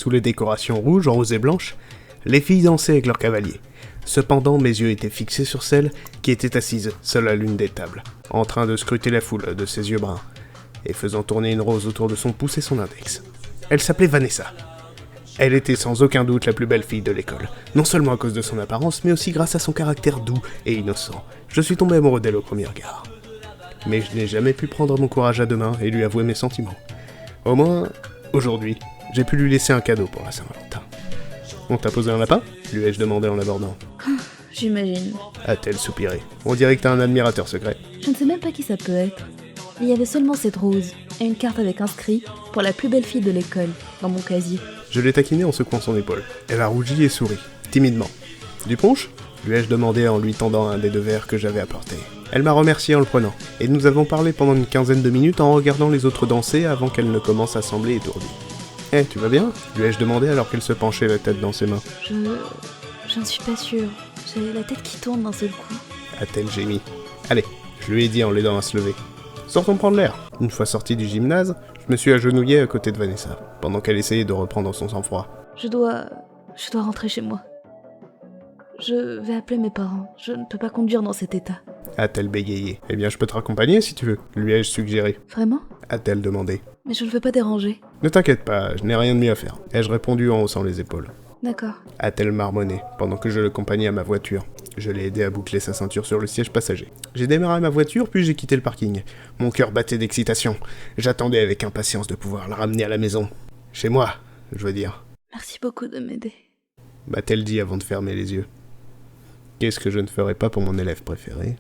Sous les décorations rouges, roses et blanches, les filles dansaient avec leurs cavaliers. Cependant, mes yeux étaient fixés sur celle qui était assise, seule à l'une des tables, en train de scruter la foule de ses yeux bruns, et faisant tourner une rose autour de son pouce et son index. Elle s'appelait Vanessa. Elle était sans aucun doute la plus belle fille de l'école, non seulement à cause de son apparence, mais aussi grâce à son caractère doux et innocent. Je suis tombé amoureux d'elle au premier regard. Mais je n'ai jamais pu prendre mon courage à deux mains et lui avouer mes sentiments. Au moins, aujourd'hui, j'ai pu lui laisser un cadeau pour la Saint-Valentin. On t'a posé un lapin ? Lui ai-je demandé en l'abordant. J'imagine. A-t-elle soupiré. On dirait que t'as un admirateur secret. Je ne sais même pas qui ça peut être. Il y avait seulement cette rose et une carte avec inscrit « Pour la plus belle fille de l'école » dans mon casier. Je l'ai taquinée en secouant son épaule. Elle a rougi et souri, timidement. Du punch ? Lui ai-je demandé en lui tendant un des deux verres que j'avais apporté. Elle m'a remercié en le prenant, et nous avons parlé pendant une quinzaine de minutes en regardant les autres danser avant qu'elle ne commence à sembler étourdie. « Eh, tu vas bien ?» lui ai-je demandé alors qu'elle se penchait la tête dans ses mains. Je ne suis pas sûre. J'ai la tête qui tourne d'un seul coup. A-t-elle gémi. Allez, je lui ai dit en l'aidant à se lever. Sortons prendre l'air. Une fois sorti du gymnase, je me suis agenouillé à côté de Vanessa, pendant qu'elle essayait de reprendre son sang-froid. Je dois rentrer chez moi. Je vais appeler mes parents. Je ne peux pas conduire dans cet état. A-t-elle bégayé. Eh bien, je peux te raccompagner si tu veux, lui ai-je suggéré. Vraiment ? A-t-elle demandé. Mais je ne veux pas déranger. Ne t'inquiète pas, je n'ai rien de mieux à faire. Ai-je répondu en haussant les épaules. D'accord. A-t-elle marmonné, pendant que je l'accompagnais à ma voiture. Je l'ai aidé à boucler sa ceinture sur le siège passager. J'ai démarré ma voiture, puis j'ai quitté le parking. Mon cœur battait d'excitation. J'attendais avec impatience de pouvoir la ramener à la maison. Chez moi, je veux dire. Merci beaucoup de m'aider. M'a-t-elle dit avant de fermer les yeux. Qu'est-ce que je ne ferais pas pour mon élève préféré ?